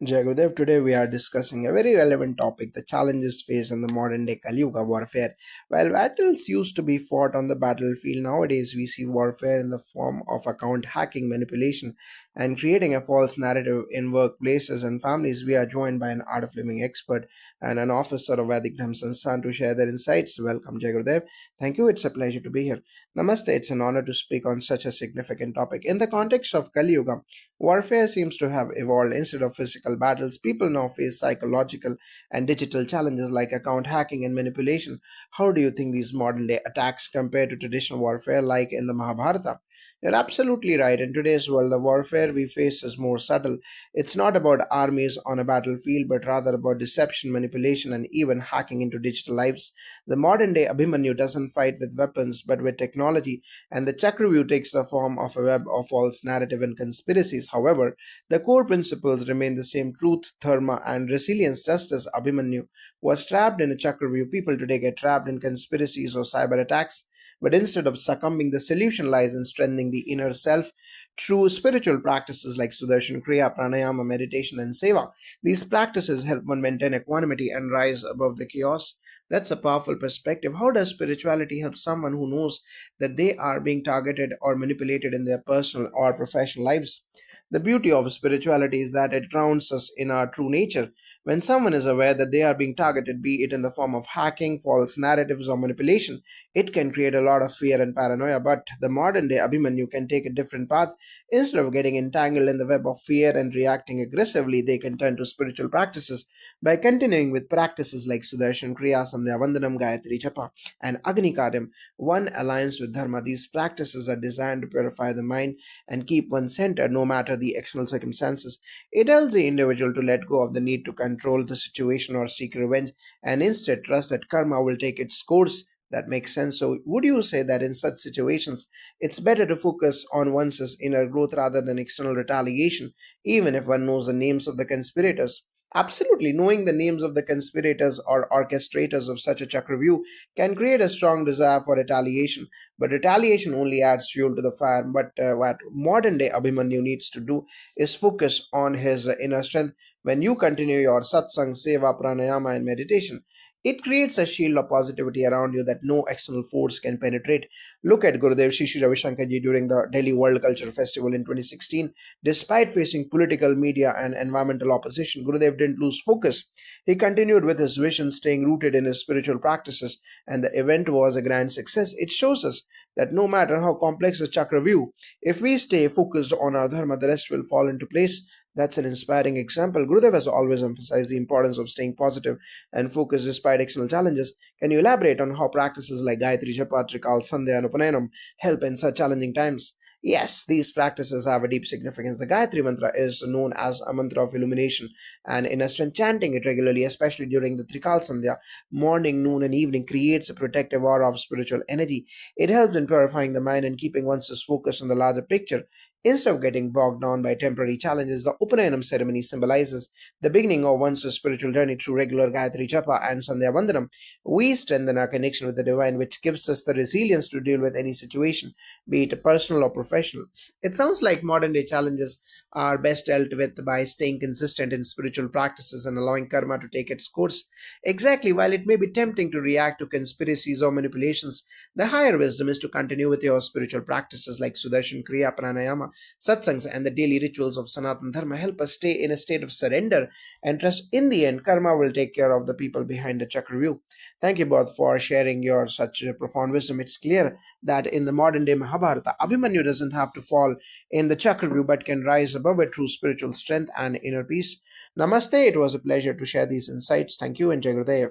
Jai Gurudev, today we are discussing a very relevant topic, the challenges faced in the modern day Kali Yuga warfare. While battles used to be fought on the battlefield, nowadays we see warfare in the form of account hacking, manipulation, and creating a false narrative in workplaces and families. We are joined by an art of living expert and an officer of Vedic Dhamma Sansthan to share their insights. Welcome, Jai Gurudev. Thank you. It's a pleasure to be here. Namaste. It's an honor to speak on such a significant topic. In the context of Kali Yuga, warfare seems to have evolved. Instead of physical battles, people now face psychological and digital challenges like account hacking and manipulation. How do you think these modern day attacks compare to traditional warfare like in the Mahabharata? You're absolutely right. In today's world, the warfare we face is more subtle. It's not about armies on a battlefield, but rather about deception, manipulation, and even hacking into digital lives. The modern day Abhimanyu doesn't fight with weapons, but with technology, and the Chakravyuh takes the form of a web of false narrative and conspiracies. However, the core principles remain the same: truth, dharma, and resilience. Just as Abhimanyu was trapped in a Chakravyuh, people today get trapped in conspiracies or cyber attacks. But instead of succumbing, the solution lies in strengthening the inner self through spiritual practices like Sudarshan Kriya, Pranayama, meditation, and Seva. These practices help one maintain equanimity and rise above the chaos. That's a powerful perspective. How does spirituality help someone who knows that they are being targeted or manipulated in their personal or professional lives? The beauty of spirituality is that it grounds us in our true nature. When someone is aware that they are being targeted, be it in the form of hacking, false narratives, or manipulation, it can create a lot of fear and paranoia. But the modern day Abhimanyu can take a different path. Instead of getting entangled in the web of fear and reacting aggressively, they can turn to spiritual practices by continuing with practices like Sudarshan Kriya, Sandhya Vandanam, Gayatri Japa, and Agni Karyam. One aligns with Dharma. These practices are designed to purify the mind and keep one centered no matter the external circumstances. It helps the individual to let go of the need to control the situation or seek revenge and instead trust that karma will take its course. That makes sense. So, would you say that in such situations, it's better to focus on one's inner growth rather than external retaliation, even if one knows the names of the conspirators? Absolutely, knowing the names of the conspirators or orchestrators of such a Chakravyuh can create a strong desire for retaliation, but retaliation only adds fuel to the fire. But what modern day Abhimanyu needs to do is focus on his inner strength. When you continue your satsang, seva, pranayama, and meditation, it creates a shield of positivity around you that no external force can penetrate. Look at Gurudev Shri Ravi Shankar Ji during the Delhi World Culture Festival in 2016. Despite facing political, media, and environmental opposition, Gurudev didn't lose focus. He continued with his vision, staying rooted in his spiritual practices, and the event was a grand success. It shows us that no matter how complex the chakra view, if we stay focused on our dharma, the rest will fall into place. That's an inspiring example. Gurudev has always emphasized the importance of staying positive and focused despite external challenges. Can you elaborate on how practices like Gayatri Japa, Trikal, Sandhya, and Upanayam help in such challenging times? Yes, these practices have a deep significance. The Gayatri Mantra is known as a mantra of illumination, and in strength, chanting it regularly, especially during the Trikal Sandhya, morning, noon, and evening, creates a protective aura of spiritual energy. It helps in purifying the mind and keeping one's focus on the larger picture. Instead of getting bogged down by temporary challenges, the Upanayam ceremony symbolizes the beginning of one's spiritual journey through regular Gayatri Japa and Sandhya Vandanam. We strengthen our connection with the divine, which gives us the resilience to deal with any situation, be it personal or professional. It sounds like modern day challenges are best dealt with by staying consistent in spiritual practices and allowing karma to take its course. Exactly, while it may be tempting to react to conspiracies or manipulations, the higher wisdom is to continue with your spiritual practices like Sudarshan Kriya, Pranayama, Satsangs, and the daily rituals of Sanatan Dharma help us stay in a state of surrender and trust in the end karma will take care of the people behind the chakra view. Thank you both for sharing your such profound wisdom. It's clear that in the modern day Mahabharata, Abhimanyu doesn't have to fall in the Chakravyuh but can rise above it through spiritual strength and inner peace. Namaste. It was a pleasure to share these insights. Thank you and Jai Gurudev.